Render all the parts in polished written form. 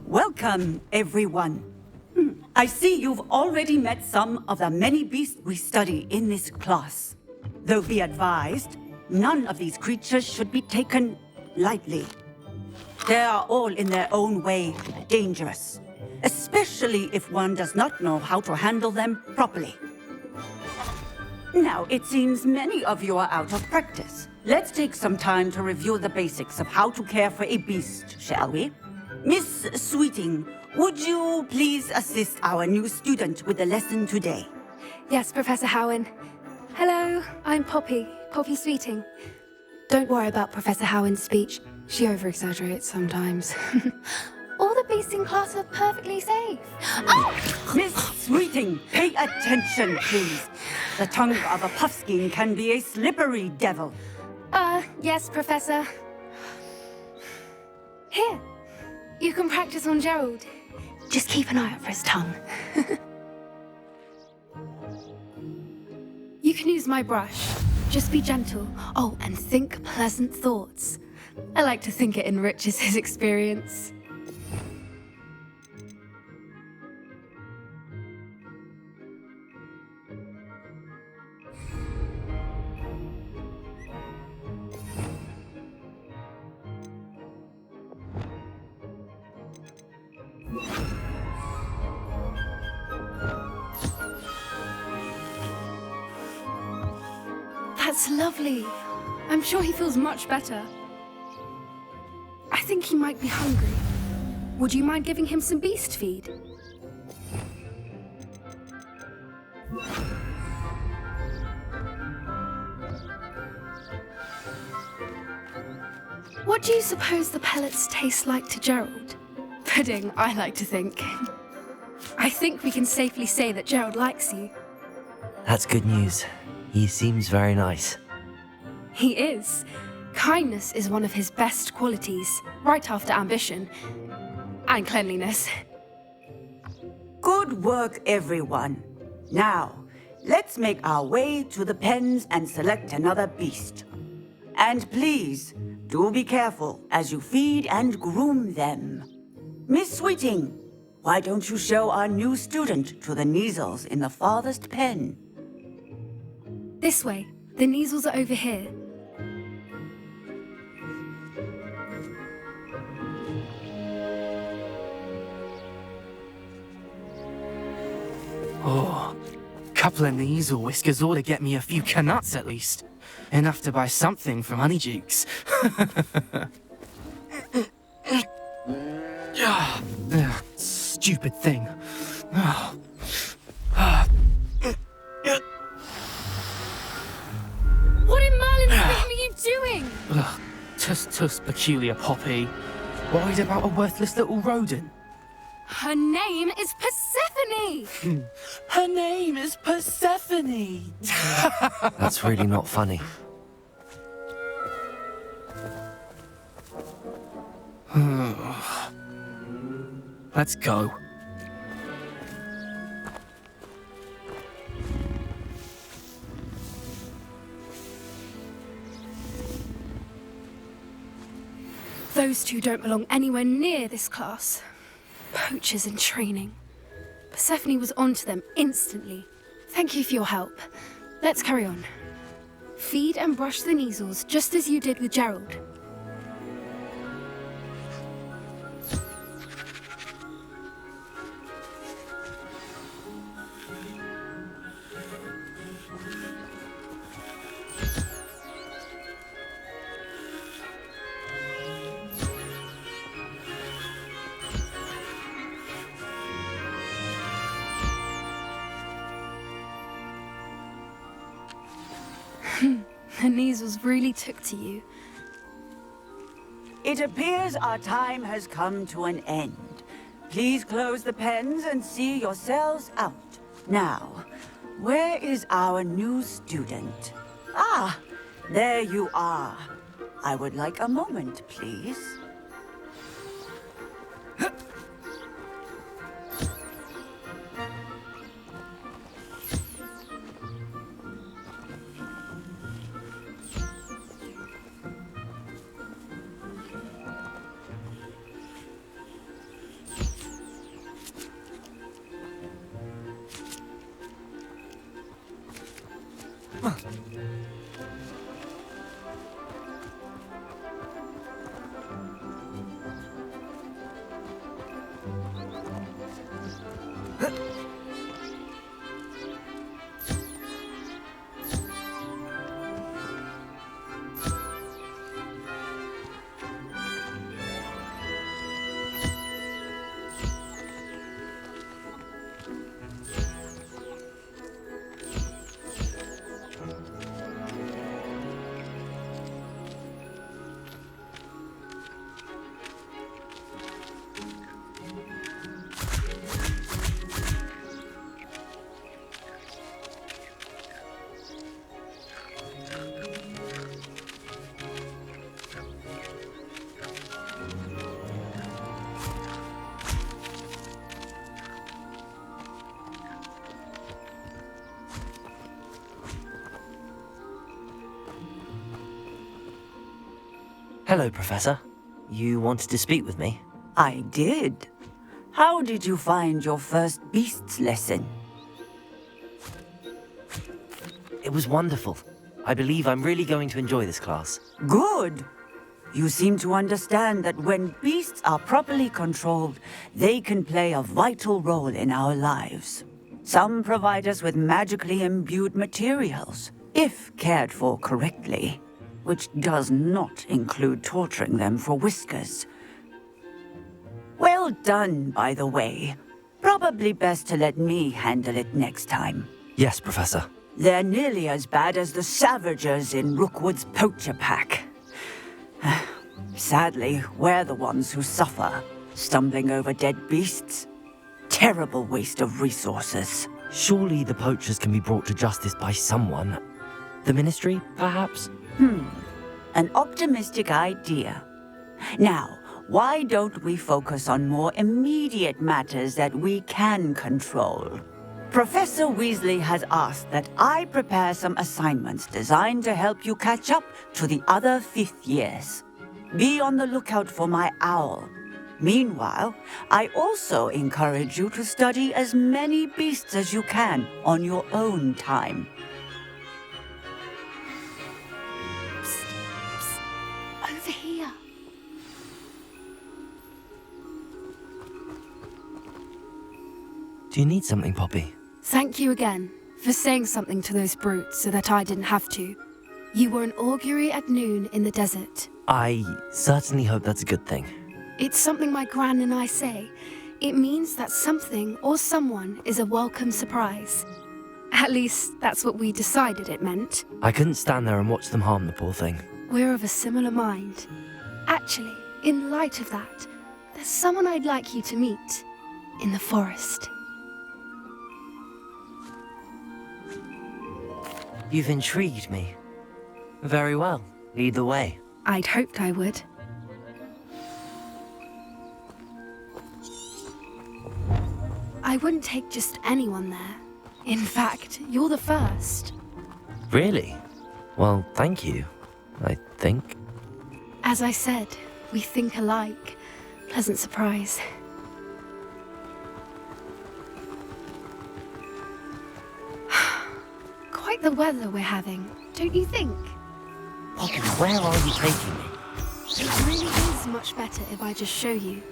Welcome, everyone. I see you've already met some of the many beasts we study in this class. Though be advised, none of these creatures should be taken lightly. They are all in their own way dangerous, especially if one does not know how to handle them properly. Now, it seems many of you are out of practice. Let's take some time to review the basics of how to care for a beast, shall we? Miss Sweeting, would you please assist our new student with the lesson today? Yes, Professor Howen. Hello, I'm Poppy Sweeting. Don't worry about Professor Howen's speech. She over-exaggerates sometimes. All the beasts in class are perfectly safe. Oh! Miss Sweeting, pay attention, please. The tongue of a puffskein can be a slippery devil. Yes, Professor. Here, you can practice on Gerald. Just keep an eye out for his tongue. You can use my brush. Just be gentle. Oh, and think pleasant thoughts. I like to think it enriches his experience. That's lovely. I'm sure he feels much better. I think he might be hungry. Would you mind giving him some beast feed? What do you suppose the pellets taste like to Gerald? Pudding, I like to think. I think we can safely say that Gerald likes you. That's good news. He seems very nice. He is. Kindness is one of his best qualities, right after ambition. And cleanliness. Good work, everyone. Now, let's make our way to the pens and select another beast. And please, do be careful as you feed and groom them. Miss Sweeting, why don't you show our new student to the Kneazles in the farthest pen? This way. The Kneazles are over here. Oh, couple of Kneazle whiskers ought to get me a few canuts at least. Enough to buy something from Honeydukes. Stupid thing. What in Merlin's name are you doing? Tuss, peculiar Poppy. Worried about a worthless little rodent? Her name is Persephone! Her name is Persephone! That's really not funny. Let's go. Those two don't belong anywhere near this class. Poachers in training. Persephone was onto them instantly. Thank you for your help. Let's carry on. Feed and brush the Kneazles just as you did with Gerald. The Kneazles really took to you. It appears our time has come to an end. Please close the pens and see yourselves out. Now, where is our new student? Ah, there you are. I would like a moment, please. Hello, Professor. You wanted to speak with me? I did. How did you find your first beasts lesson? It was wonderful. I believe I'm really going to enjoy this class. Good. You seem to understand that when beasts are properly controlled, they can play a vital role in our lives. Some provide us with magically imbued materials, if cared for correctly, which does not include torturing them for whiskers. Well done, by the way. Probably best to let me handle it next time. Yes, Professor. They're nearly as bad as the Savagers in Rookwood's poacher pack. Sadly, we're the ones who suffer, stumbling over dead beasts. Terrible waste of resources. Surely the poachers can be brought to justice by someone. The Ministry, perhaps? An optimistic idea. Now, why don't we focus on more immediate matters that we can control? Professor Weasley has asked that I prepare some assignments designed to help you catch up to the other fifth years. Be on the lookout for my owl. Meanwhile, I also encourage you to study as many beasts as you can on your own time. Over here. Do you need something, Poppy? Thank you again for saying something to those brutes so that I didn't have to. You were an augury at noon in the desert. I certainly hope that's a good thing. It's something my gran and I say. It means that something or someone is a welcome surprise. At least, that's what we decided it meant. I couldn't stand there and watch them harm the poor thing. We're of a similar mind. Actually, in light of that, there's someone I'd like you to meet. In the forest. You've intrigued me. Very well. Lead the way. I'd hoped I would. I wouldn't take just anyone there. In fact, you're the first. Really? Well, thank you, I think. As I said, we think alike. Pleasant surprise. Quite the weather we're having, don't you think? Poppy, where are you taking me? It really is much better if I just show you.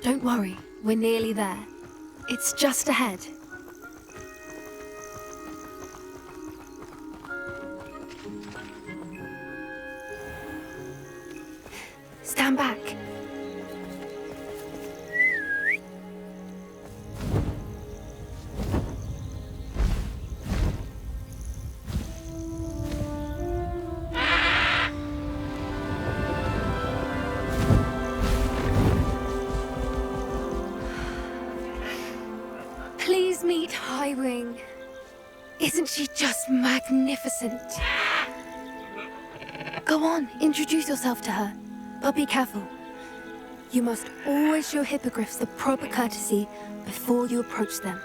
Don't worry, we're nearly there. It's just ahead. Stand back. Let's meet Highwing. Isn't she just magnificent? Go on, introduce yourself to her. But be careful. You must always show hippogriffs the proper courtesy before you approach them.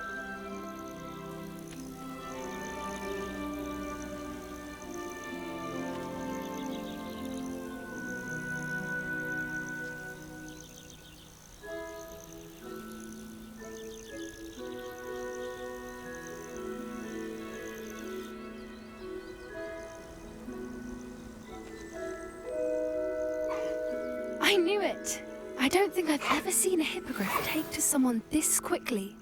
I knew it! I don't think I've ever seen a hippogriff take to someone this quickly.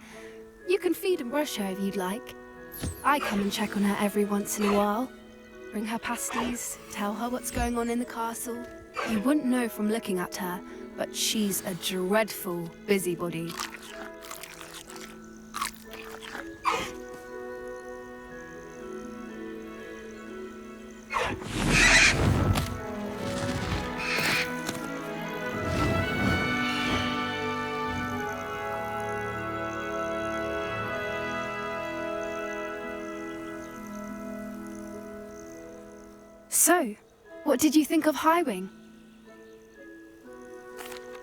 You can feed and brush her if you'd like. I come and check on her every once in a while. Bring her pasties, tell her what's going on in the castle. You wouldn't know from looking at her, but she's a dreadful busybody. So, what did you think of Highwing?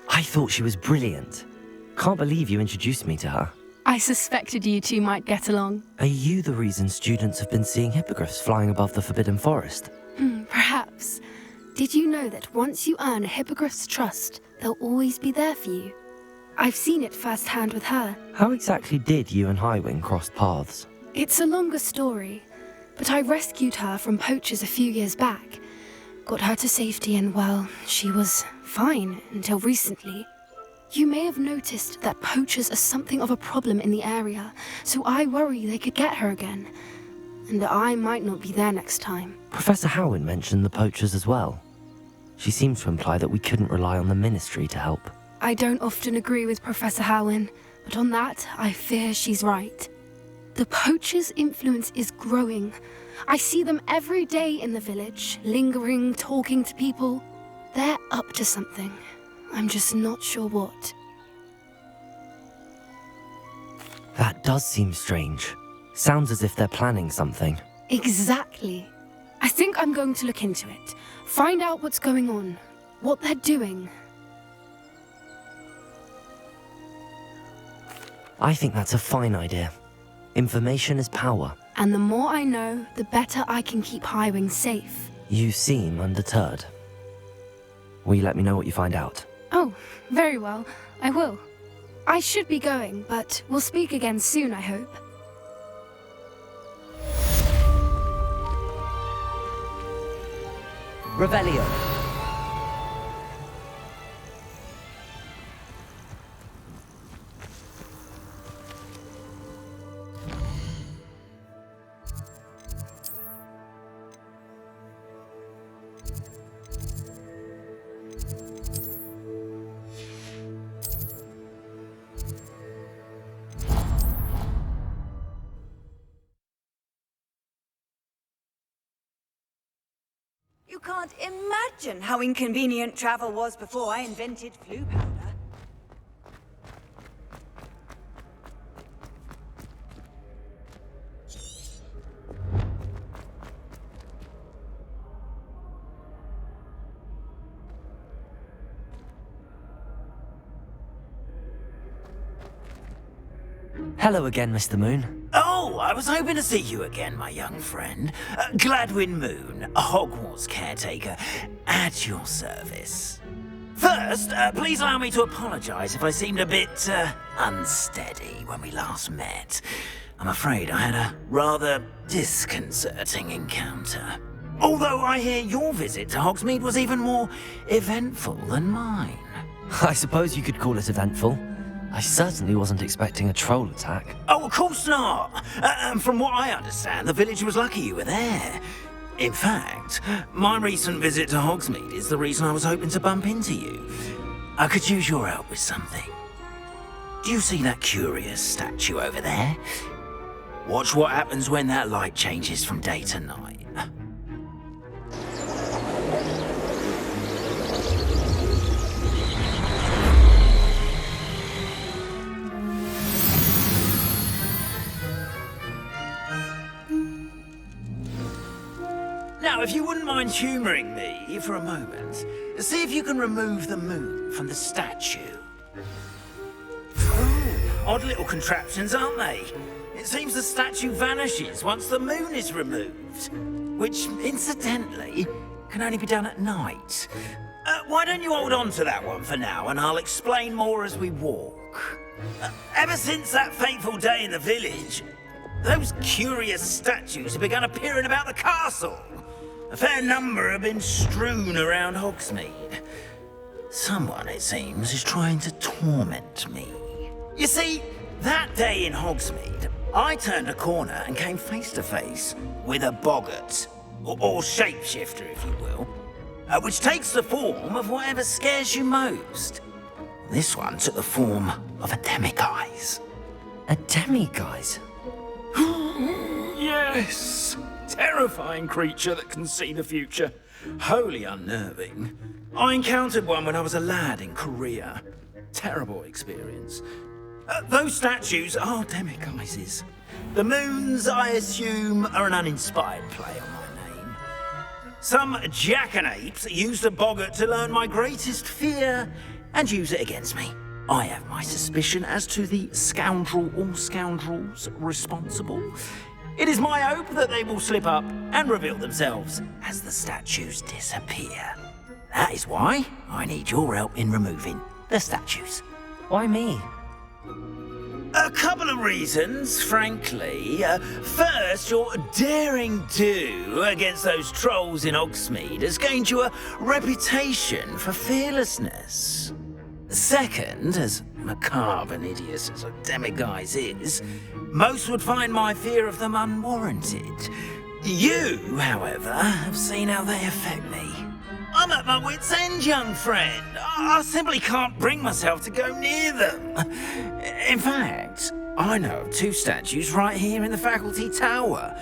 I thought she was brilliant. Can't believe you introduced me to her. I suspected you two might get along. Are you the reason students have been seeing hippogriffs flying above the Forbidden Forest? Perhaps. Did you know that once you earn a hippogriff's trust, they'll always be there for you? I've seen it firsthand with her. How exactly did you and Highwing cross paths? It's a longer story, but I rescued her from poachers a few years back. Got her to safety and, well, she was fine until recently. You may have noticed that poachers are something of a problem in the area, so I worry they could get her again. And I might not be there next time. Professor Howin mentioned the poachers as well. She seems to imply that we couldn't rely on the Ministry to help. I don't often agree with Professor Howin, but on that, I fear she's right. The poachers' influence is growing. I see them every day in the village, lingering, talking to people. They're up to something. I'm just not sure what. That does seem strange. Sounds as if they're planning something. Exactly. I think I'm going to look into it. Find out what's going on, what they're doing. I think that's a fine idea. Information is power. And the more I know, the better I can keep Highwing safe. You seem undeterred. Will you let me know what you find out? Oh, very well. I will. I should be going, but we'll speak again soon, I hope. Revelio. You can't imagine how inconvenient travel was before I invented flu powder. Hello again, Mr. Moon. Oh, I was hoping to see you again, my young friend. Gladwin Moon, a Hogwarts caretaker, at your service. First, please allow me to apologize if I seemed a bit, unsteady when we last met. I'm afraid I had a rather disconcerting encounter. Although I hear your visit to Hogsmeade was even more eventful than mine. I suppose you could call it eventful. I certainly wasn't expecting a troll attack. Oh, of course not. From what I understand, the village was lucky you were there. In fact, my recent visit to Hogsmeade is the reason I was hoping to bump into you. I could use your help with something. Do you see that curious statue over there? Watch what happens when that light changes from day to night. Now, if you wouldn't mind humouring me for a moment, see if you can remove the moon from the statue. Oh, odd little contraptions, aren't they? It seems the statue vanishes once the moon is removed, which, incidentally, can only be done at night. Why don't you hold on to that one for now, and I'll explain more as we walk. Ever since that fateful day in the village, those curious statues have begun appearing about the castle. A fair number have been strewn around Hogsmeade. Someone, it seems, is trying to torment me. You see, that day in Hogsmeade, I turned a corner and came face to face with a boggart, or shapeshifter, if you will, which takes the form of whatever scares you most. This one took the form of a demiguise. A demiguise? Yes! Terrifying creature that can see the future. Wholly unnerving. I encountered one when I was a lad in Korea. Terrible experience. Those statues are demiguises. The moons, I assume, are an uninspired play on my name. Some jackanapes used a boggart to learn my greatest fear and use it against me. I have my suspicion as to the scoundrel or scoundrels responsible. It is my hope that they will slip up and reveal themselves as the statues disappear. That is why I need your help in removing the statues. Why me? A couple of reasons, frankly. First, your daring do against those trolls in Hogsmeade has gained you a reputation for fearlessness. Second, as macabre and hideous as a demiguise is, most would find my fear of them unwarranted. You, however, have seen how they affect me. I'm at my wit's end, young friend. I simply can't bring myself to go near them. In fact, I know of two statues right here in the faculty tower.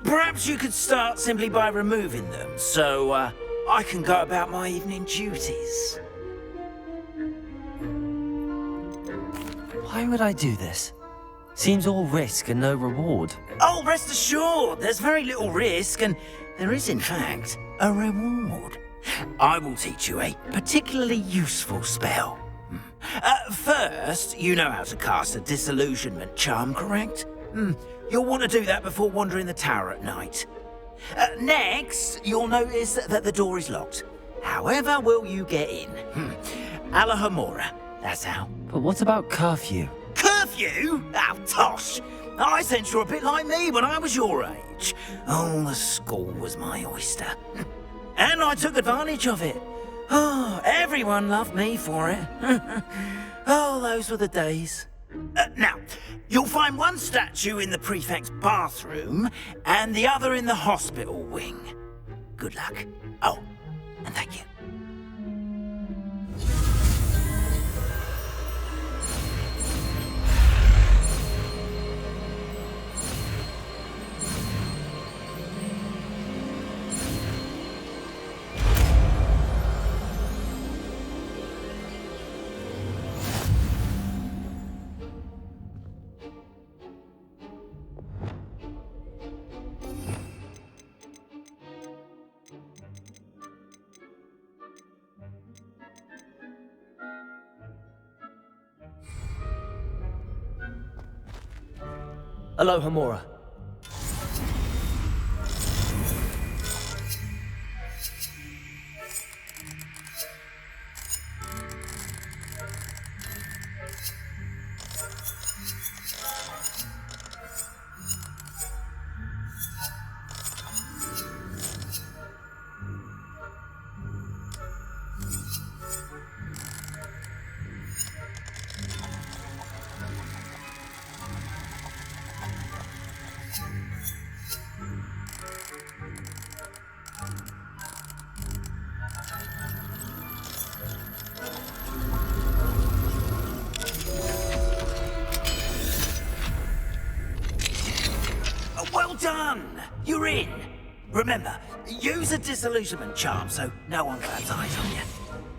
Perhaps you could start simply by removing them, so I can go about my evening duties. Why would I do this? Seems all risk and no reward. Oh, rest assured, there's very little risk, and there is, in fact, a reward. I will teach you a particularly useful spell. First, you know how to cast a disillusionment charm, correct? You'll want to do that before wandering the tower at night. Next, you'll notice that the door is locked. However will you get in? Alahomora, that's how. But what about curfew? Curfew? Oh, tosh! I sense you're a bit like me when I was your age. Oh, the school was my oyster. And I took advantage of it. Oh, everyone loved me for it. Oh, those were the days. Now, you'll find one statue in the prefect's bathroom and the other in the hospital wing. Good luck. Oh, and thank you. Alohomora. Well done! You're in! Remember, use a disillusionment charm so no one claps eyes on you.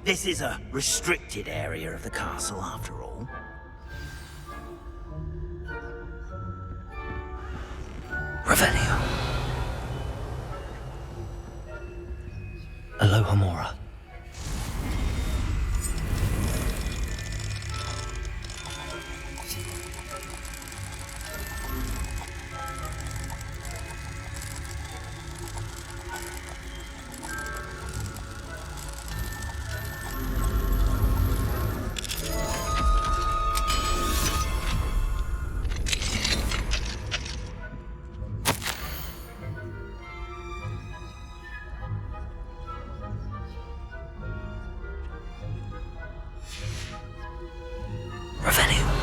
This is a restricted area of the castle, after all. Revelio. Hello, Hamura. Revelio.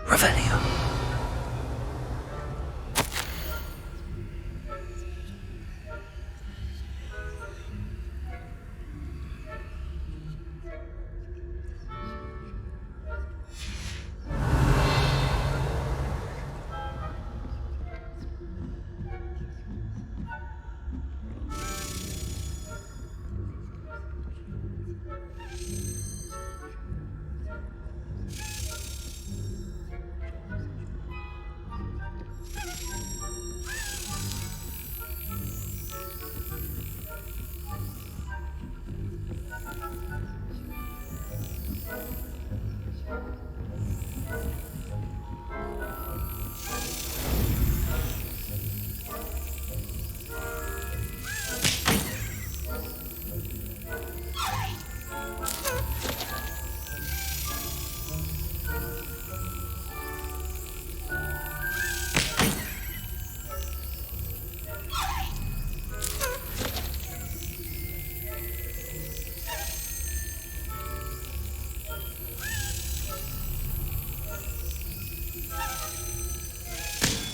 Revelio.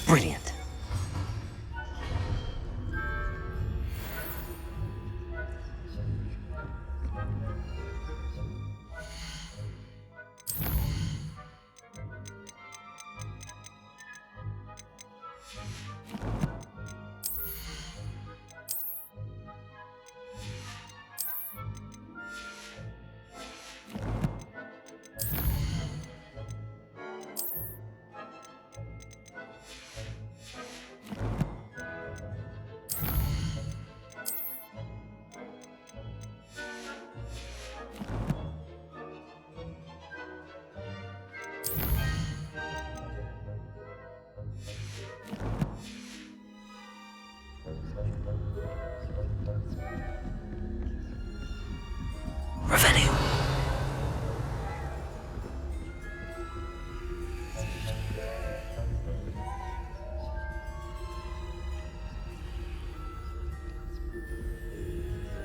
Brilliant. Revelio.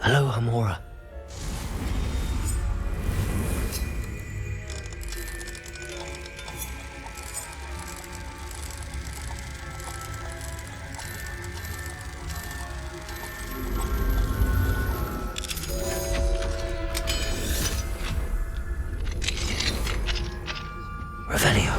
Hello, Hamura. Revelio.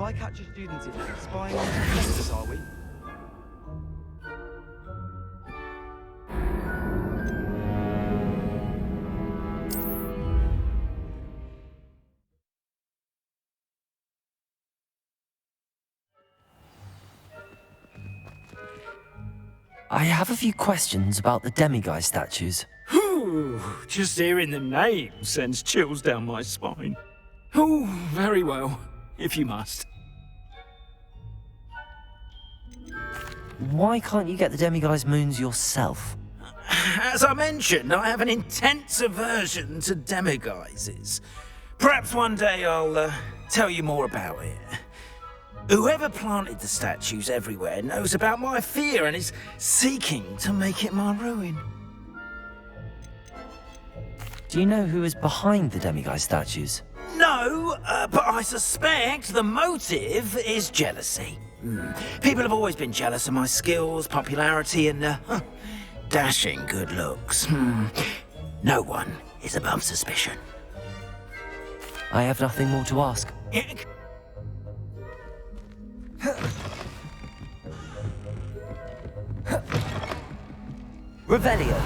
If I catch a student spying on professors, are we? I have a few questions about the demiguise statues. Whew, just hearing the name sends chills down my spine. Oh, very well, if you must. Why can't you get the demiguise moons yourself? As I mentioned, I have an intense aversion to demiguises. Perhaps one day I'll tell you more about it. Whoever planted the statues everywhere knows about my fear and is seeking to make it my ruin. Do you know who is behind the demiguise statues? No, but I suspect the motive is jealousy. People have always been jealous of my skills, popularity, and dashing good looks. No one is above suspicion. I have nothing more to ask. Revelio.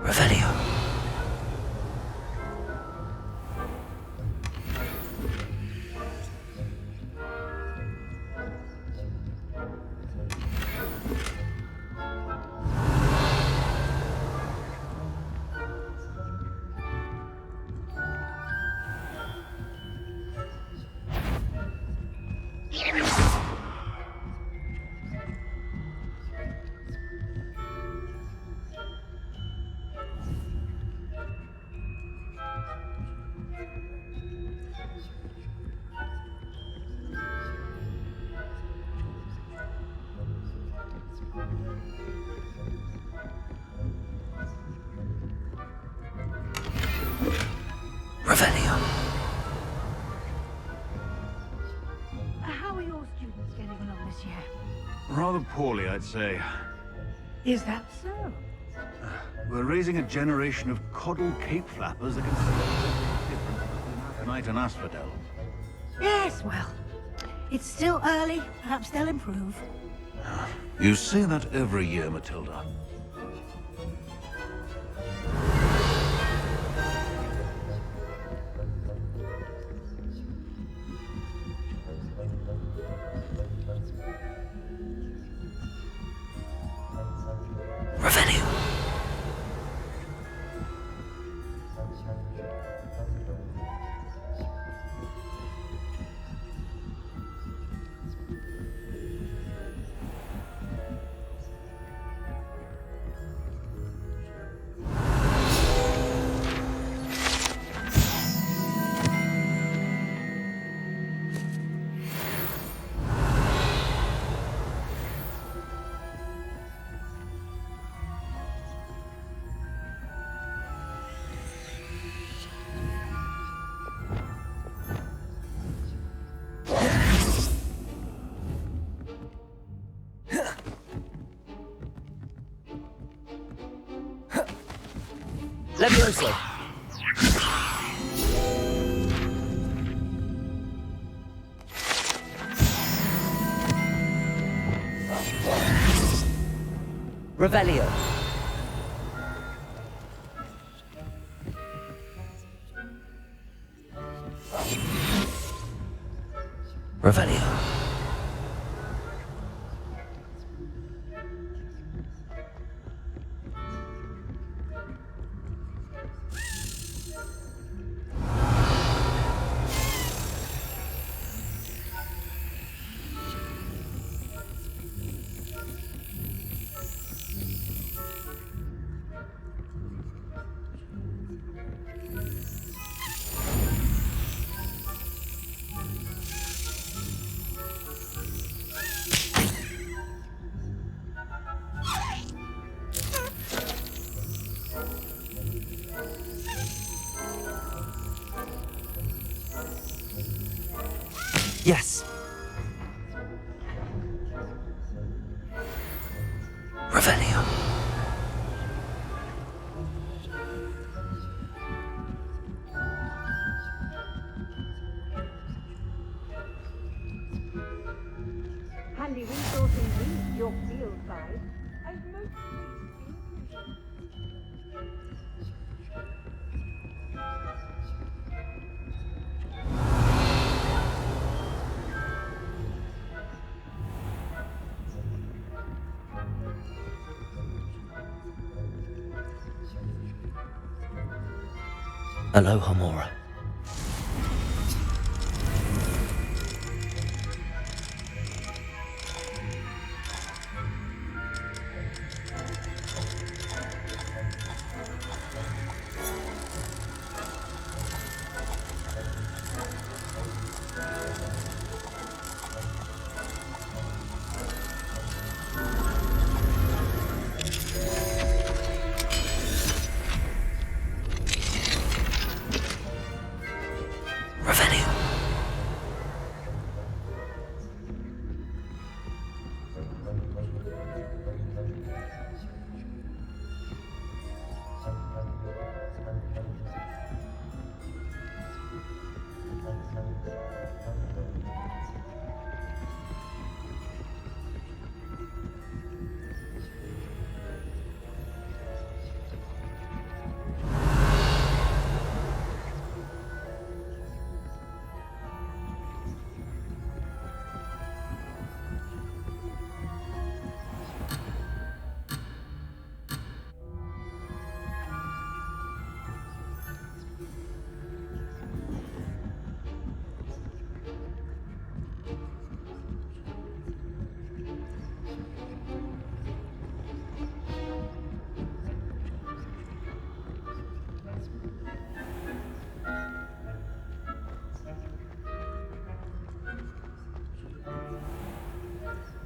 Revelio. Revelio. How are your students getting along this year? Rather poorly, I'd say. Is that so? We're raising a generation of coddled cape flappers that can different between Aconite and Asphodel. Yes, well, it's still early. Perhaps they'll improve. You say that every year, Matilda. Revelio. Levioso! Revelio. Revelio. Yes. Revelio. Handy resource indeed, your field guide. I've mostly Aloha Mora.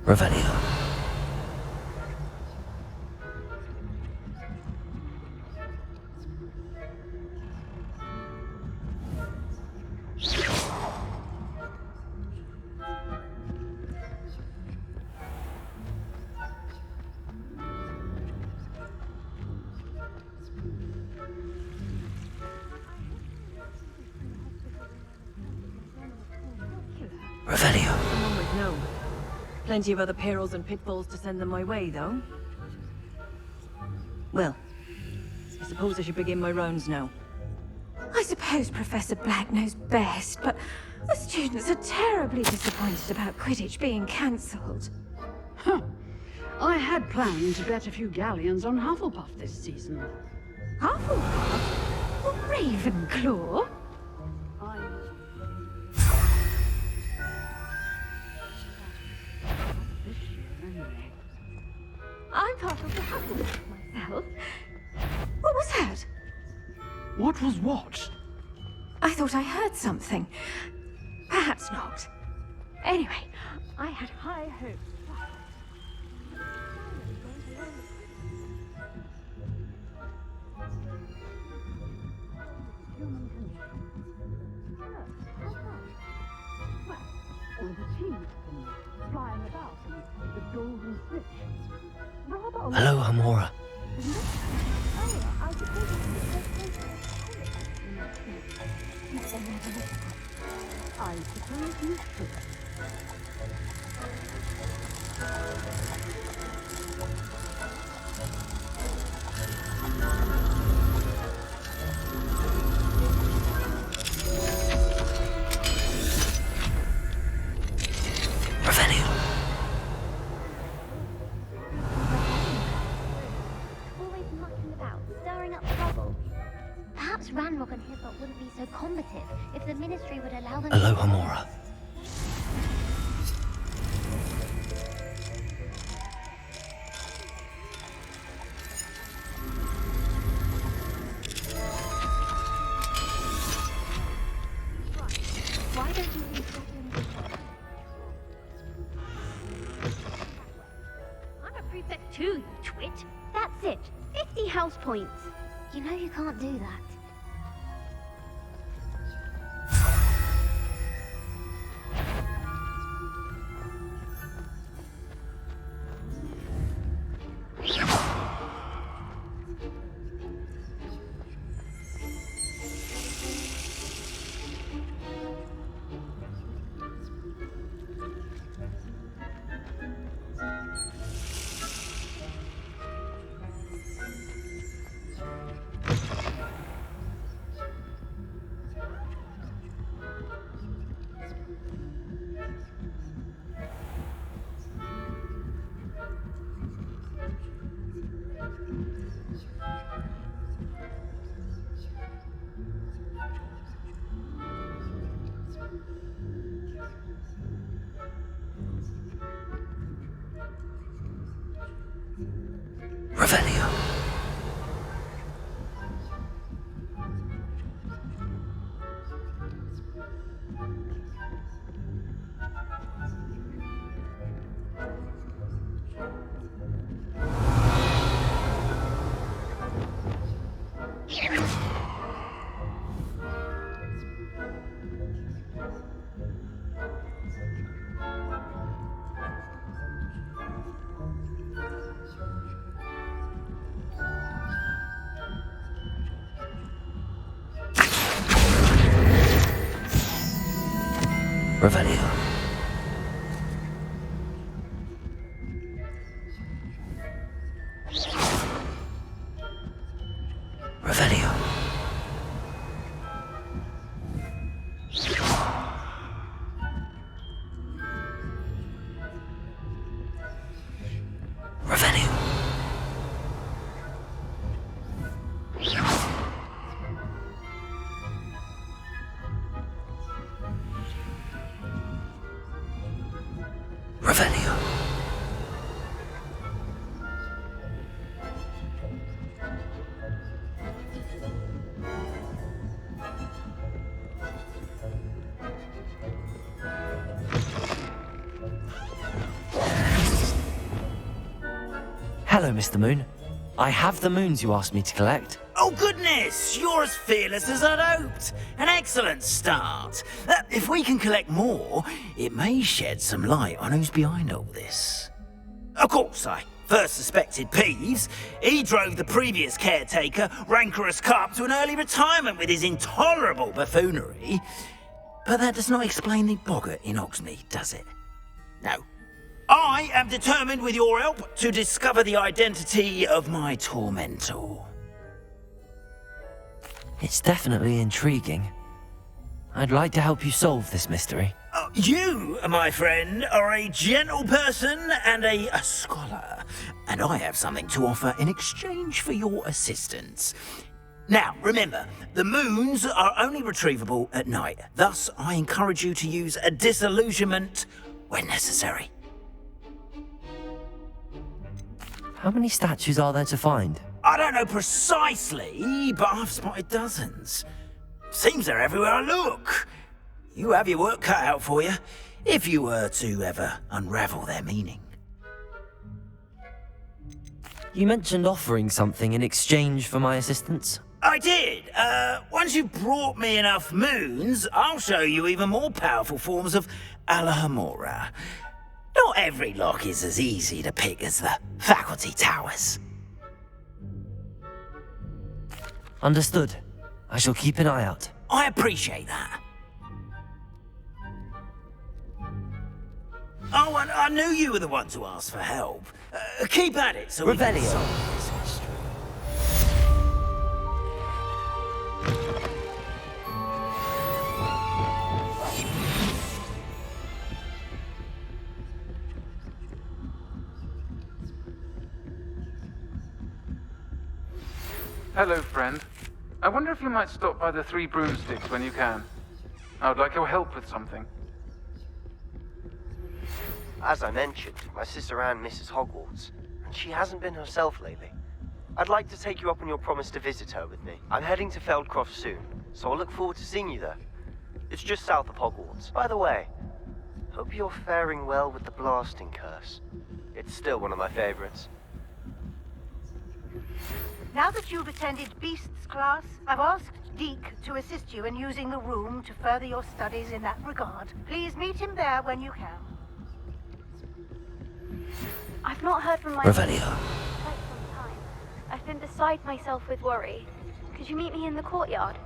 Revelio. Revelio. One would know. Plenty of other perils and pitfalls to send them my way, though. Well, I suppose I should begin my rounds now. I suppose Professor Black knows best, but the students are terribly disappointed about Quidditch being cancelled. Huh. I had planned to bet a few galleons on Hufflepuff this season. Hufflepuff? Or Ravenclaw? I'm part of the Hufflepuff myself. What was that? What was what? I thought I heard something. Perhaps not. Anyway, I had high hopes. Aloha Mora. Oh, I suppose I suppose you could. Always mucking about, stirring up trouble. Perhaps Ranrock and Hibbot wouldn't be so combative if the Ministry would allow them. Aloha Mora. Why don't you think I'm a prefect too, you twit. That's it. 50 house points. You know you can't do that. Revelio. Revelio. Revelio. Revelio. Revelio. Hello, Mr. Moon. I have the moons you asked me to collect. Oh goodness, you're as fearless as I'd hoped. An excellent start. If we can collect more, it may shed some light on who's behind all this. Of course, I first suspected Peeves. He drove the previous caretaker, Rancorous Carp, to an early retirement with his intolerable buffoonery. But that does not explain the boggart in Oxmead, does it? No. I am determined, with your help, to discover the identity of my tormentor. It's definitely intriguing. I'd like to help you solve this mystery. You, my friend, are a gentle person and a scholar, and I have something to offer in exchange for your assistance. Now, remember, the moons are only retrievable at night. Thus, I encourage you to use a disillusionment when necessary. How many statues are there to find? I don't know precisely, but I've spotted dozens. Seems they're everywhere I look. You have your work cut out for you, if you were to ever unravel their meaning. You mentioned offering something in exchange for my assistance? I did. Once you've brought me enough moons, I'll show you even more powerful forms of Alahamora. Not every lock is as easy to pick as the faculty towers. Understood. I shall keep an eye out. I appreciate that. Oh, and I knew you were the one to ask for help. Keep at it, so we can Revelio. solve this mystery. Hello, friend. I wonder if you might stop by the Three Broomsticks when you can. I would like your help with something. As I mentioned, my sister Anne misses Hogwarts, and she hasn't been herself lately. I'd like to take you up on your promise to visit her with me. I'm heading to Feldcroft soon, so I'll look forward to seeing you there. It's just south of Hogwarts. By the way, hope you're faring well with the blasting curse. It's still one of my favorites. Now that you've attended Beasts class, I've asked Deke to assist you in using the room to further your studies in that regard. Please meet him there when you can. I've not heard from my Revelio. for quite some time. I've been beside myself with worry. Could you meet me in the courtyard?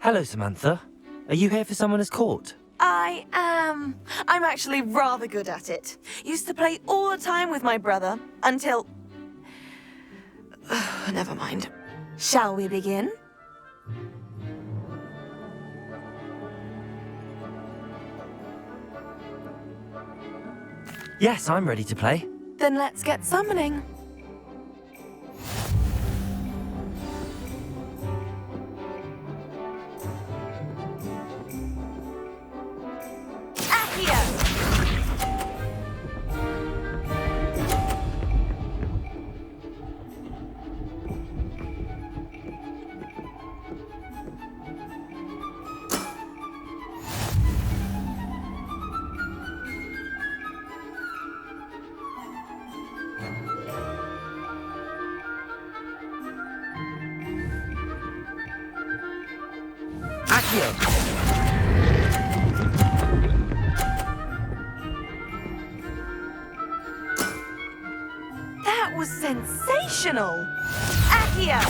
Hello, Samantha. Are you here for Summoner's Court? I am. I'm actually rather good at it. Used to play all the time with my brother, until... Never mind. Shall we begin? Yes, I'm ready to play. Then let's get summoning. That was sensational! Accio!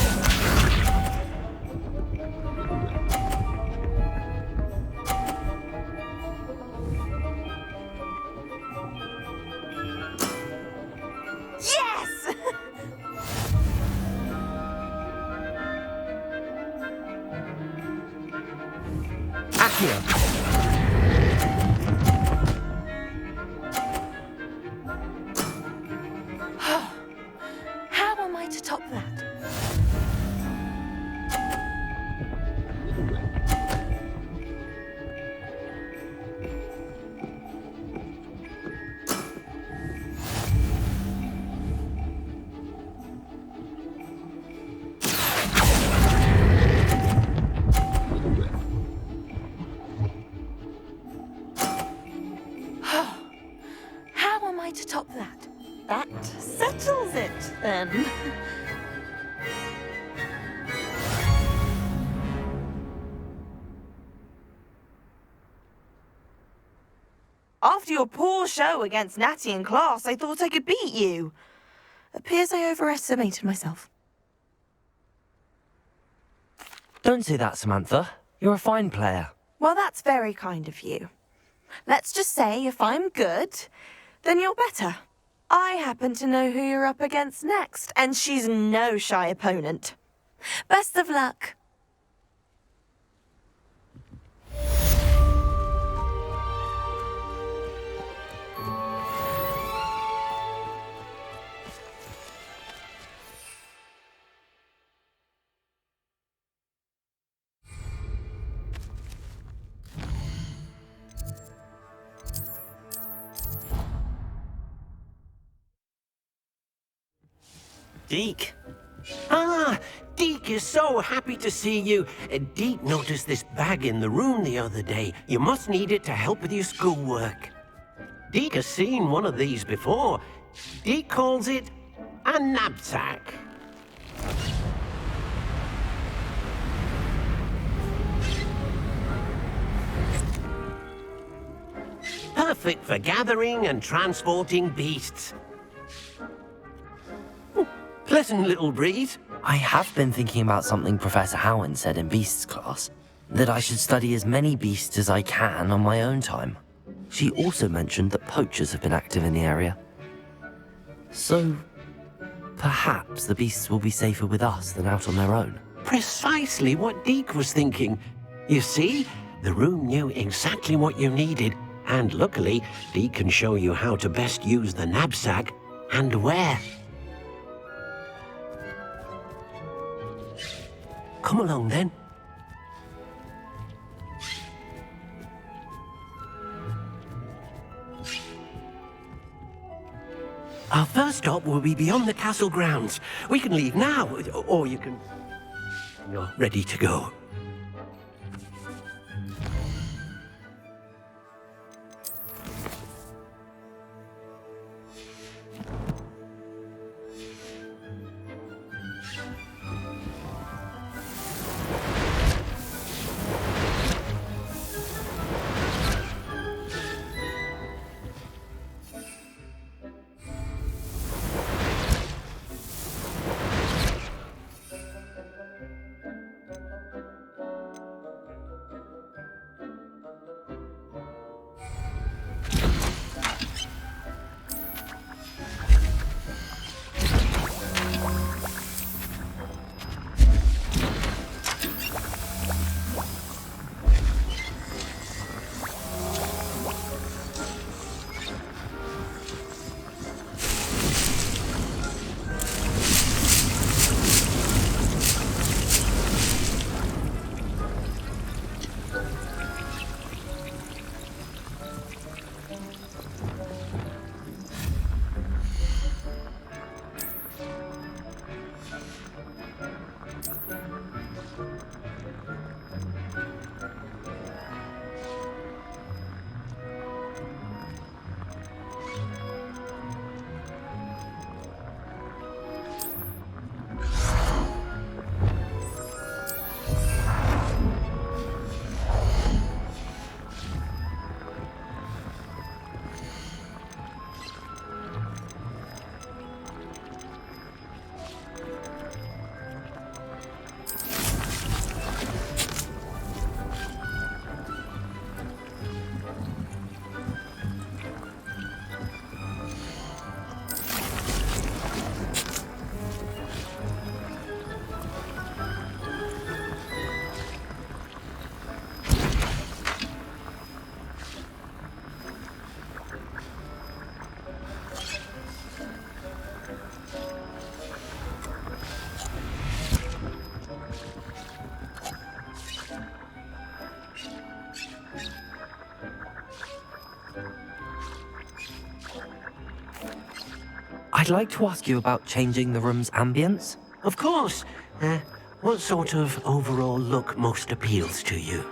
Yes! Here. How am I to top that? How am I to top that? That settles it, then. After your poor show against Natty in class, I thought I could beat you. Appears I overestimated myself. Don't say that, Samantha. You're a fine player. Well, that's very kind of you. Let's just say if I'm good, then you're better. I happen to know who you're up against next, and she's no shy opponent. Best of luck. Deke. Ah, Deke is so happy to see you. Deke noticed this bag in the room the other day. You must need it to help with your schoolwork. Deke has seen one of these before. Deke calls it a knapsack. Perfect for gathering and transporting beasts. Pleasant little breeze. I have been thinking about something Professor Howard said in Beasts class. That I should study as many beasts as I can on my own time. She also mentioned that poachers have been active in the area. So, perhaps the beasts will be safer with us than out on their own. Precisely what Deke was thinking. You see, the room knew exactly what you needed, and luckily, Deke can show you how to best use the knapsack and where. Come along then. Our first stop will be beyond the castle grounds. We can leave now, or you can... You're ready to go. I'd like to ask you about changing the room's ambience. Of course. What sort of overall look most appeals to you?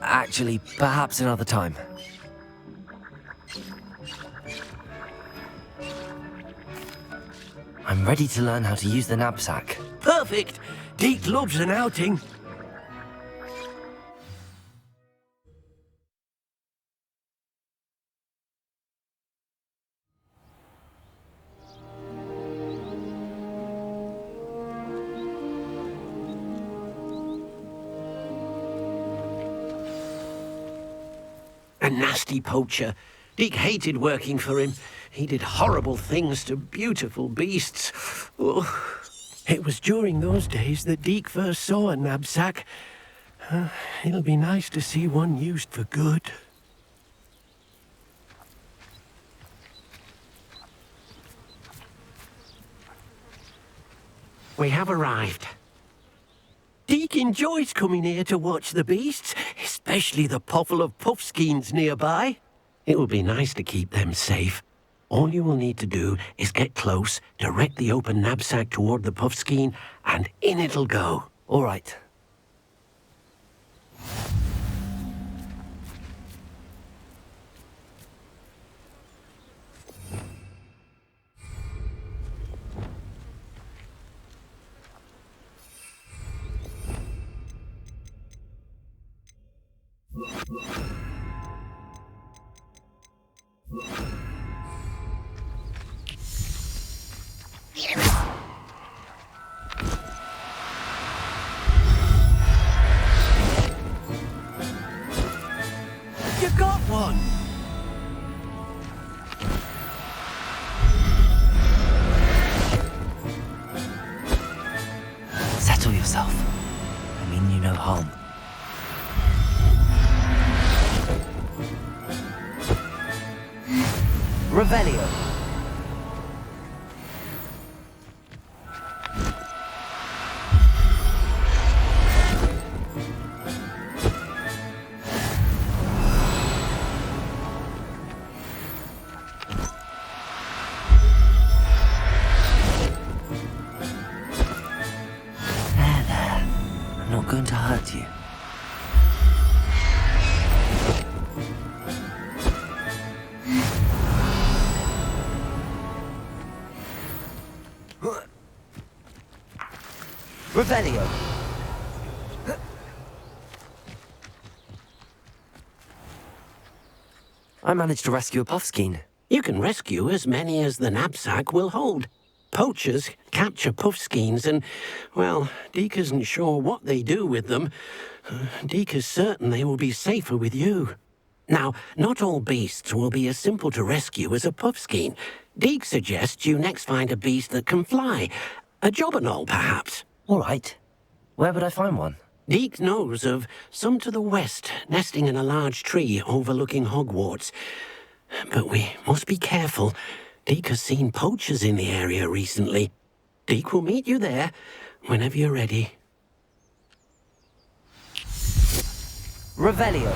Actually, perhaps another time. I'm ready to learn how to use the knapsack. Perfect! Deke loves an outing. A nasty poacher. Deke hated working for him. He did horrible things to beautiful beasts. Oh. It was during those days that Deke first saw a knapsack. It'll be nice to see one used for good. We have arrived. Deke enjoys coming here to watch the beasts, especially the potful of puffskeins nearby. It will be nice to keep them safe. All you will need to do is get close, direct the open knapsack toward the puffskein, and in it'll go. All right. You got one! Settle yourself. I mean you no harm. Revelio. I'm not going to hurt you. Revelio. I managed to rescue a puffskein. You can rescue as many as the knapsack will hold. Poachers capture puffskeins and, well, Deke isn't sure what they do with them. Deke is certain they will be safer with you. Now, not all beasts will be as simple to rescue as a puffskein. Deke suggests you next find a beast that can fly. A jobberknoll, perhaps. All right. Where would I find one? Deke knows of some to the west, nesting in a large tree overlooking Hogwarts. But we must be careful. Deke has seen poachers in the area recently. Deke will meet you there whenever you're ready. Revelio.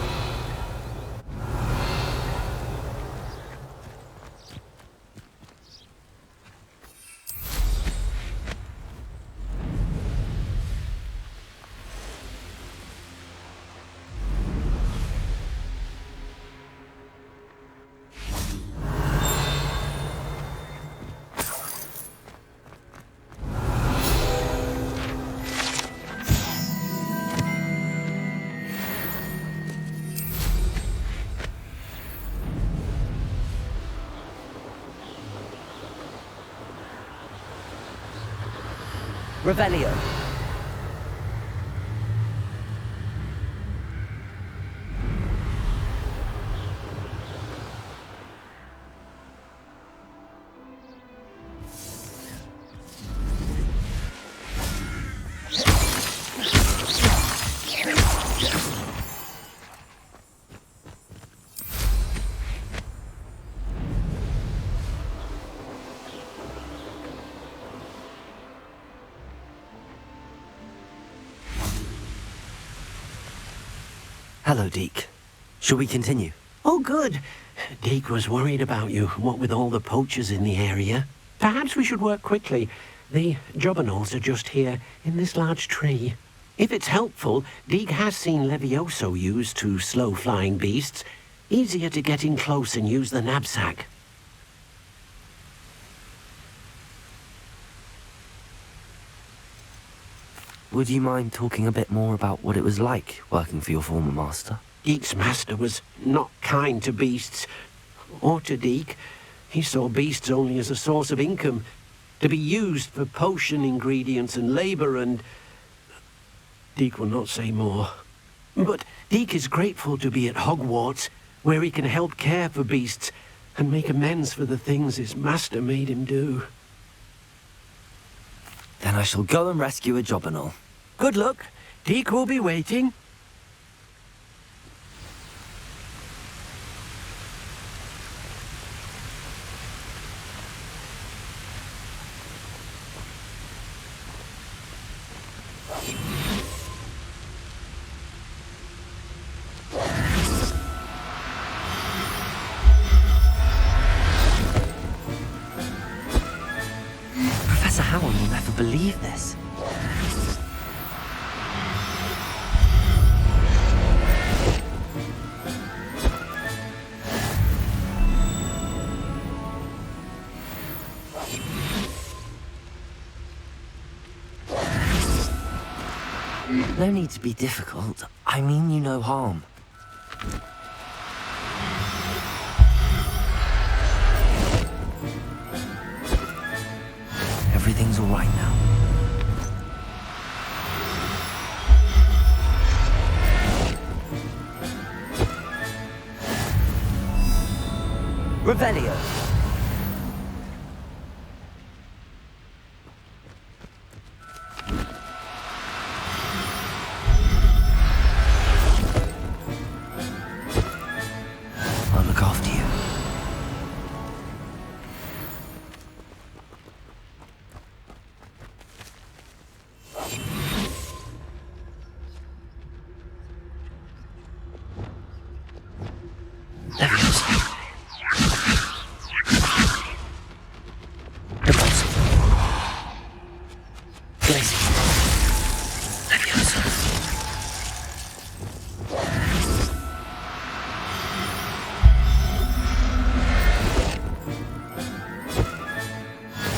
Revelio. Hello, Deke. Shall we continue? Oh, good. Deke was worried about you, what with all the poachers in the area. Perhaps we should work quickly. The jobberknolls are just here, in this large tree. If it's helpful, Deke has seen Levioso used to slow flying beasts. Easier to get in close and use the knapsack. Would you mind talking a bit more about what it was like working for your former master? Deke's master was not kind to beasts, or to Deke. He saw beasts only as a source of income, to be used for potion ingredients and labor and... Deke will not say more. But Deke is grateful to be at Hogwarts, where he can help care for beasts and make amends for the things his master made him do. Then I shall go and rescue a jobberknoll. Good luck. Deke will be waiting. Professor Howard will never believe this. No need to be difficult. I mean you no harm. Everything's all right now. Revelio. I'll look after you.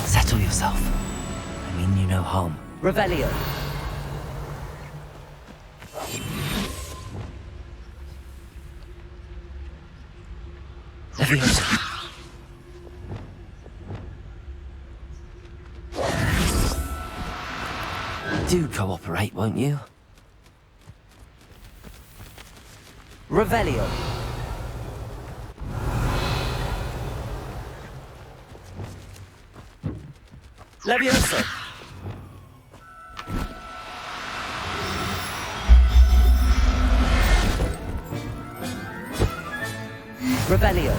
Settle yourself. I mean you no harm. Revelio. Leviosa. Do cooperate, won't you? Revelio. Leviosa. Revelio.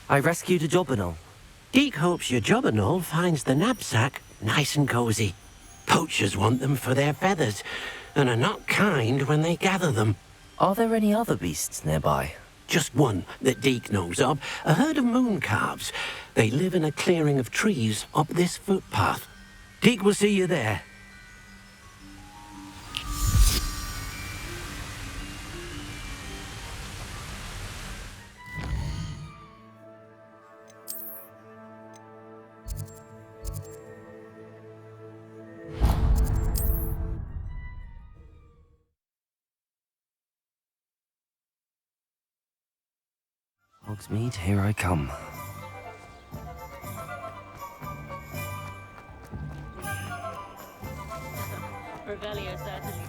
I rescued a jobberknoll. Deke hopes your jobberknoll finds the knapsack nice and cozy. Poachers want them for their feathers, and are not kind when they gather them. Are there any other beasts nearby? Just one that Deke knows of, a herd of moon calves. They live in a clearing of trees up this footpath. Deke will see you there. Hogsmeade, here I come. Revelio certainly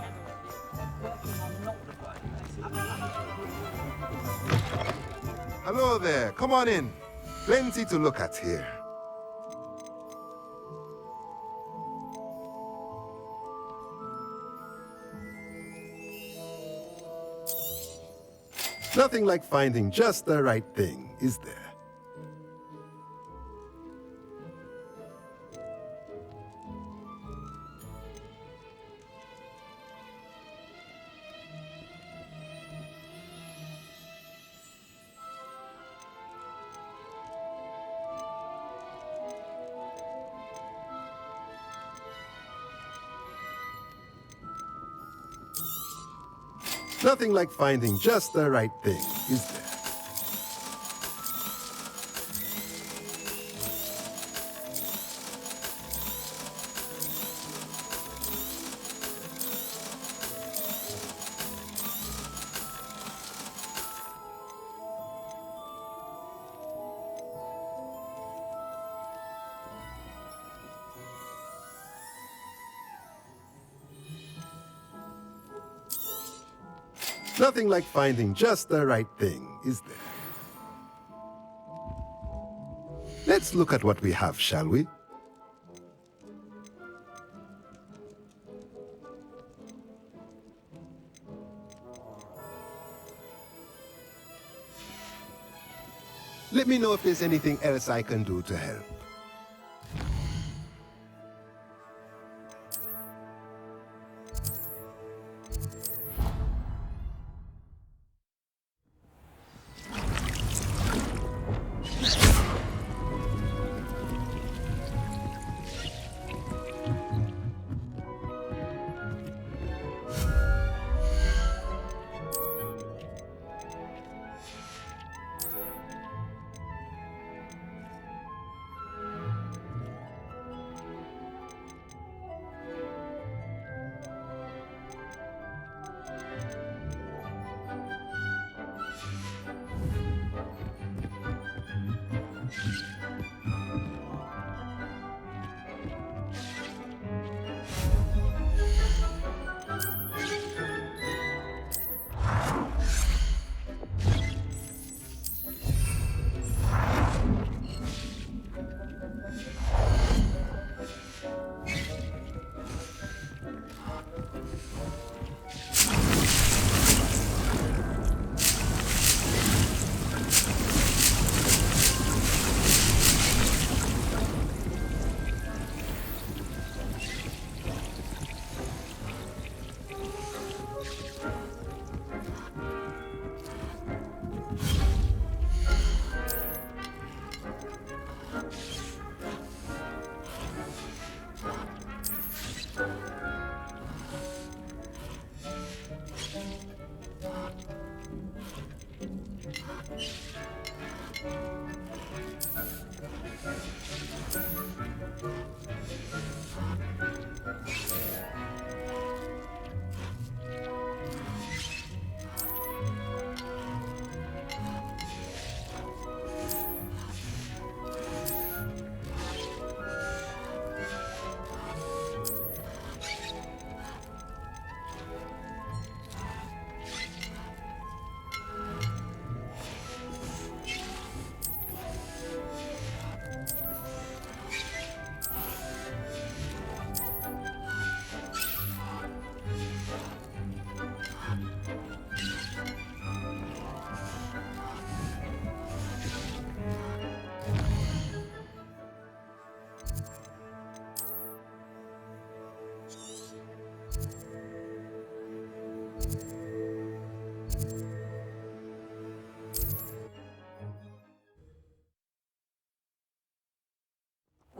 Hello there, come on in. Plenty to look at here. Nothing like finding just the right thing, is there? Nothing like finding just the right thing, is there? Nothing like finding just the right thing, is there? Let's look at what we have, shall we? Let me know if there's anything else I can do to help.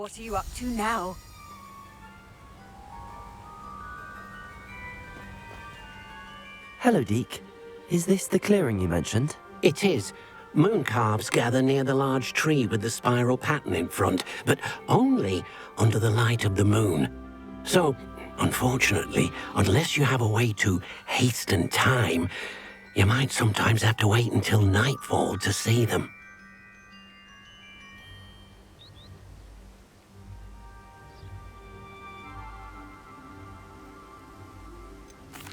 What are you up to now? Hello, Deke. Is this the clearing you mentioned? It is. Moon calves gather near the large tree with the spiral pattern in front, but only under the light of the moon. So, unfortunately, unless you have a way to hasten time, You might sometimes have to wait until nightfall to see them.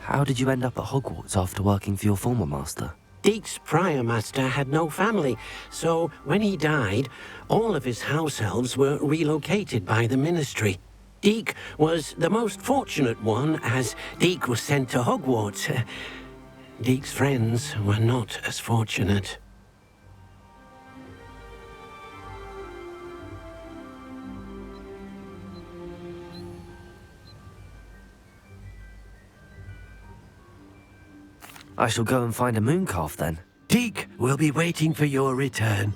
How did you end up at Hogwarts after working for your former master? Deek's prior master had no family, so when he died, all of his house elves were relocated by the Ministry. Deek was the most fortunate one, as Deek was sent to Hogwarts. Deek's friends were not as fortunate. I shall go and find a mooncalf then. Deek will be waiting for your return.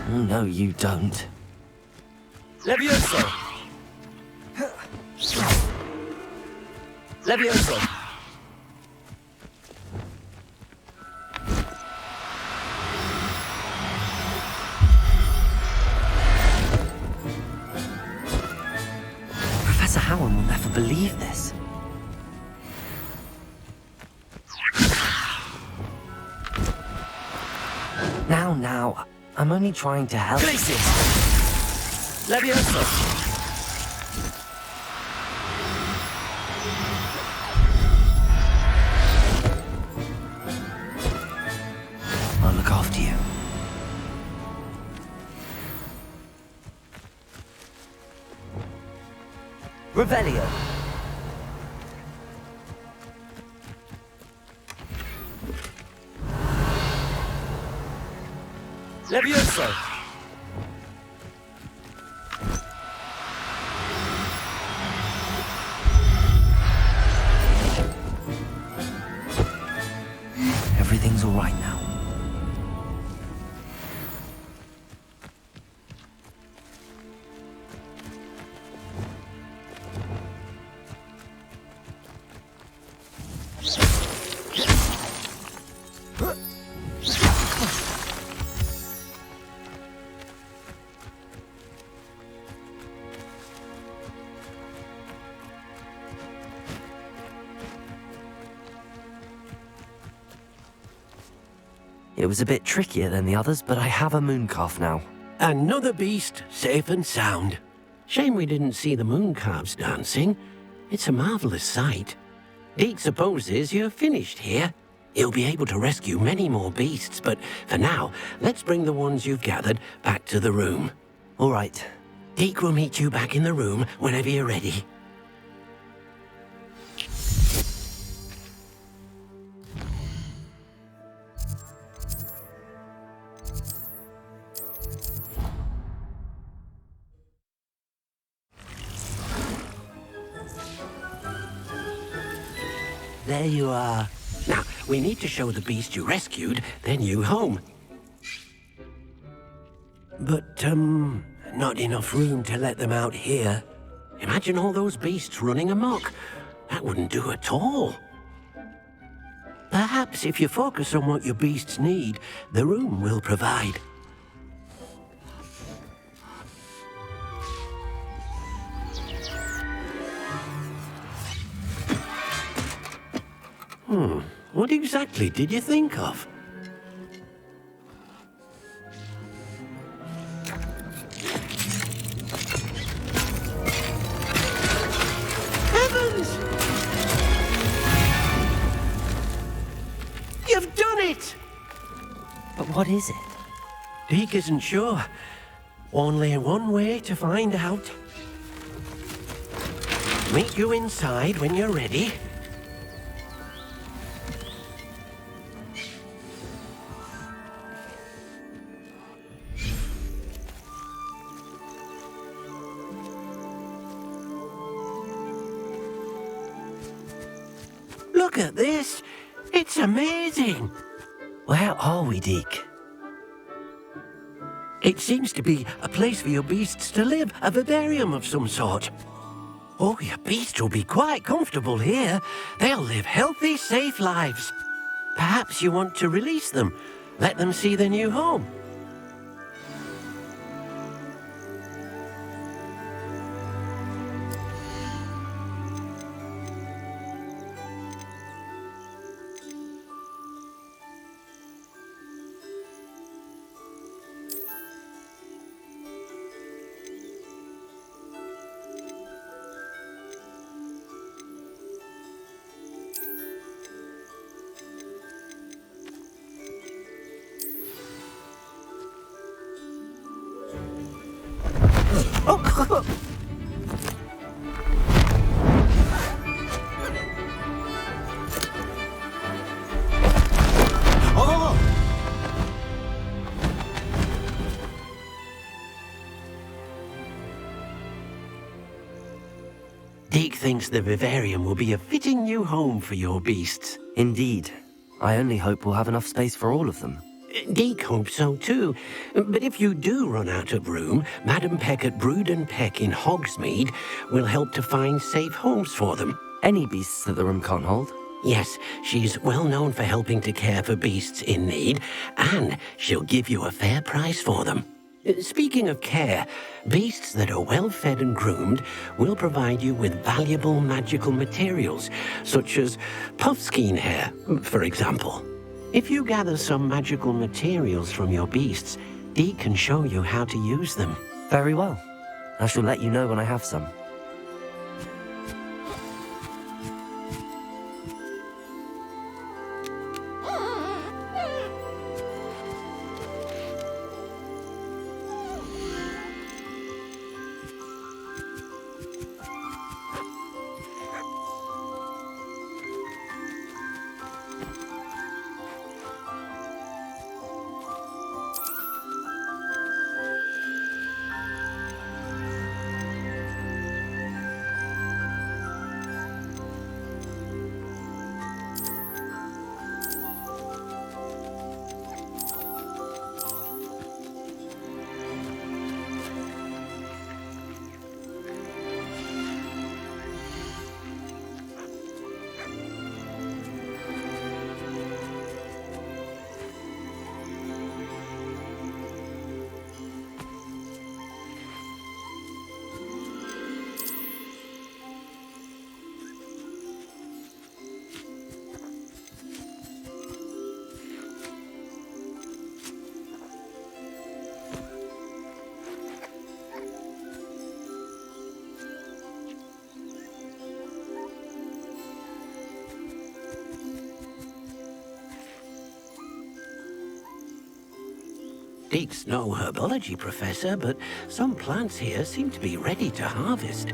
No, you don't. Levioso! Levioso! Professor Howard will never believe this. Now, I'm only trying to help. Glacis! Levioso! I'll look after you. Revelio! Levioso! Everything's all right now. It was a bit trickier than the others, but I have a mooncalf now. Another beast safe and sound. Shame we didn't see the mooncalves dancing. It's a marvelous sight. Deek supposes you're finished here. He'll be able to rescue many more beasts, but for now, let's bring the ones you've gathered back to the room. All right. Deek will meet you back in the room whenever you're ready. There you are. Now, we need to show the beast you rescued, then you home. But, not enough room to let them out here. Imagine all those beasts running amok. That wouldn't do at all. Perhaps if you focus on what your beasts need, the room will provide. What exactly did you think of? Heavens! You've done it! But what is it? Deek isn't sure. Only one way to find out. Meet you inside when you're ready. at this. It's amazing. Where are we, Deke? It seems to be a place for your beasts to live, a vivarium of some sort. Oh, your beasts will be quite comfortable here. They'll live healthy, safe lives. Perhaps you want to release them, let them see their new home. Deke thinks the vivarium will be a fitting new home for your beasts. Indeed. I only hope we'll have enough space for all of them. Deke hopes so too. But if you do run out of room, Madam Peck at Brood and Peck in Hogsmeade will help to find safe homes for them. Any beasts that the room can't hold? Yes, she's well known for helping to care for beasts in need, and she'll give you a fair price for them. Speaking of care, beasts that are well fed and groomed will provide you with valuable magical materials, such as puffskein hair, for example. If you gather some magical materials from your beasts, Deke can show you how to use them. Very well. I shall let you know when I have some. Deke's no herbology professor, but some plants here seem to be ready to harvest.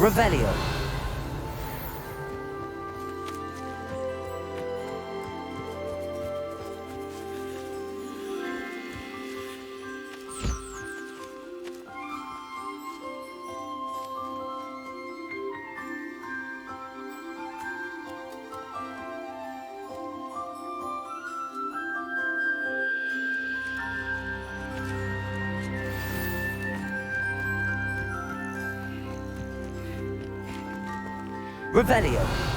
Revelio. Revelio.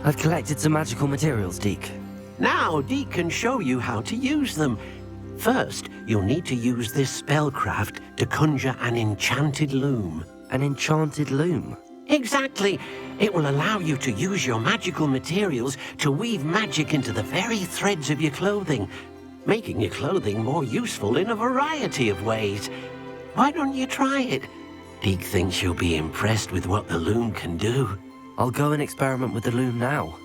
I've collected some magical materials, Deke. Now, Deke can show you how to use them. First, you'll need to use this spellcraft to conjure an enchanted loom. An enchanted loom? Exactly. It will allow you to use your magical materials to weave magic into the very threads of your clothing, making your clothing more useful in a variety of ways. Why don't you try it? Deke thinks you'll be impressed with what the loom can do. I'll go and experiment with the loom now.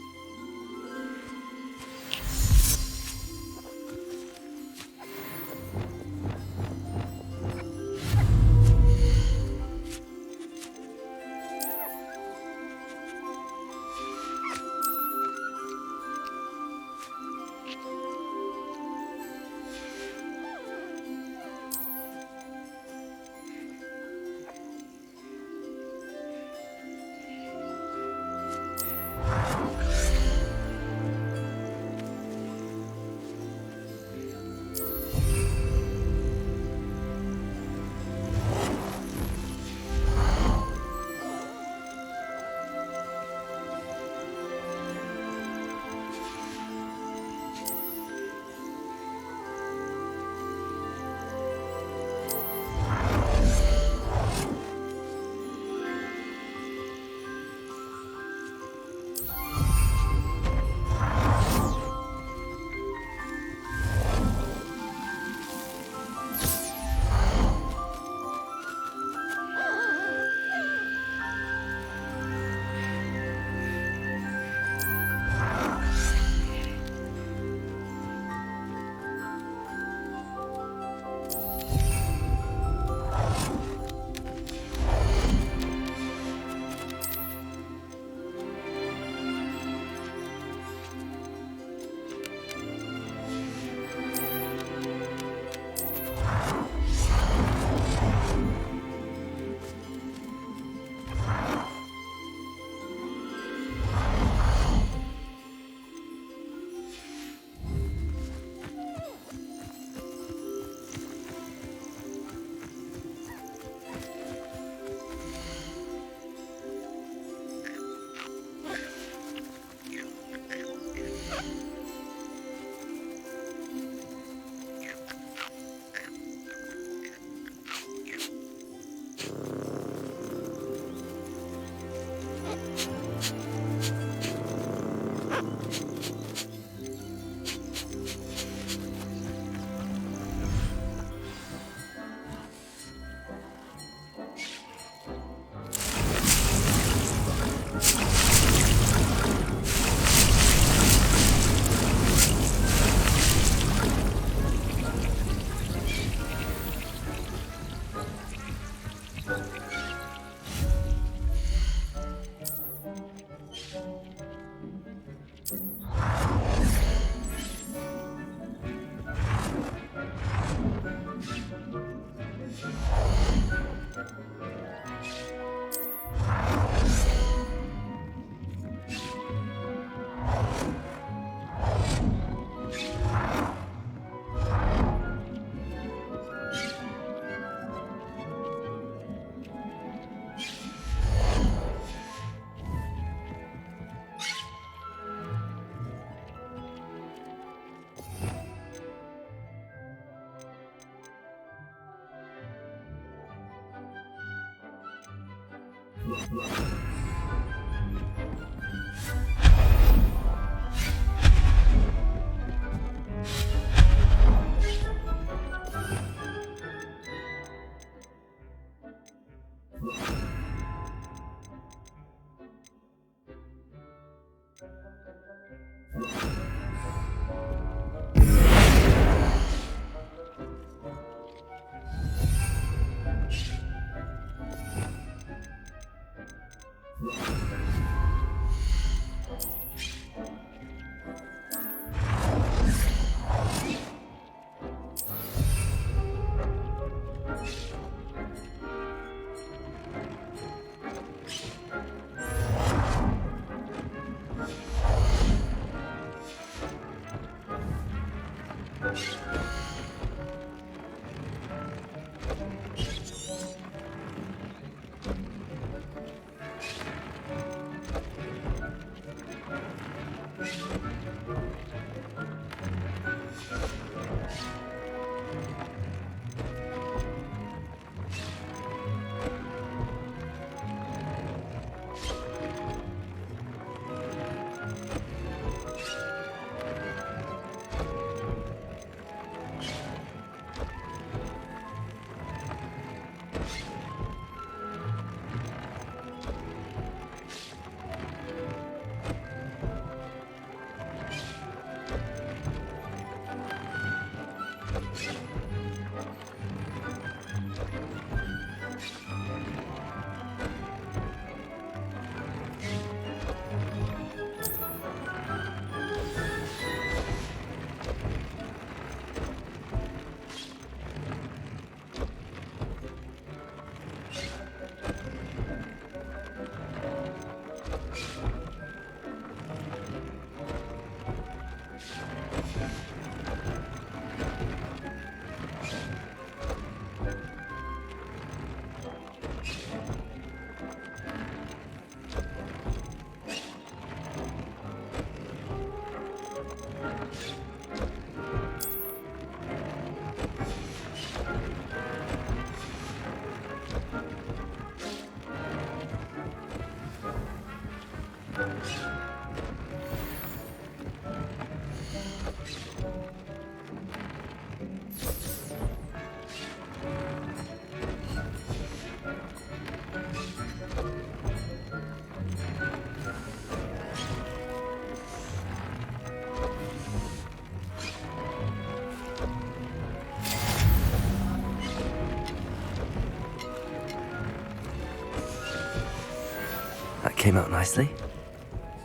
That came out nicely.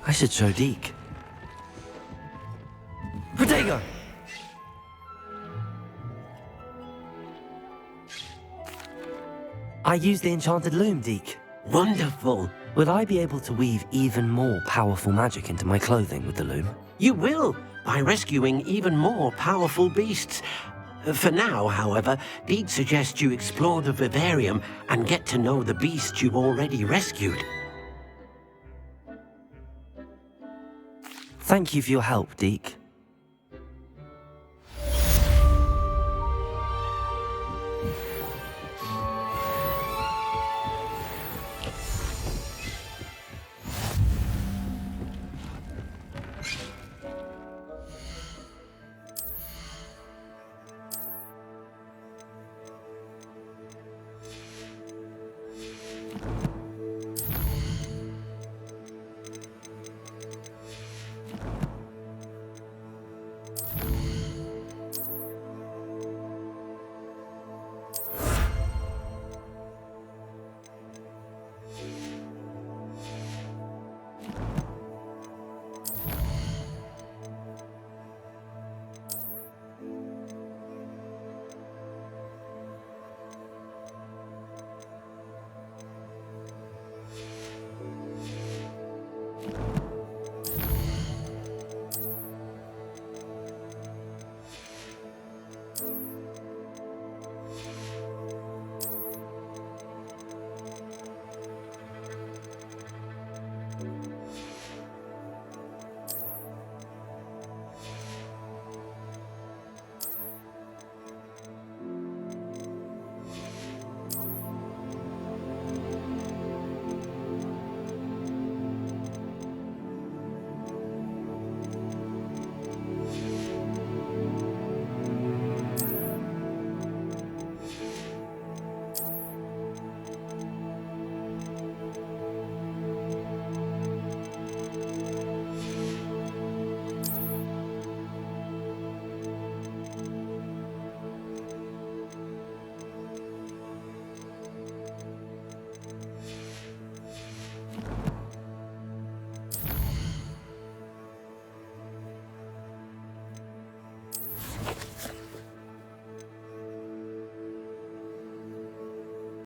I should show Deke. Protego! I used the enchanted loom, Deke. Wonderful. Will I be able to weave even more powerful magic into my clothing with the loom? You will, by rescuing even more powerful beasts. For now, however, Deke suggests you explore the vivarium and get to know the beasts you've already rescued. Thank you for your help, Deke.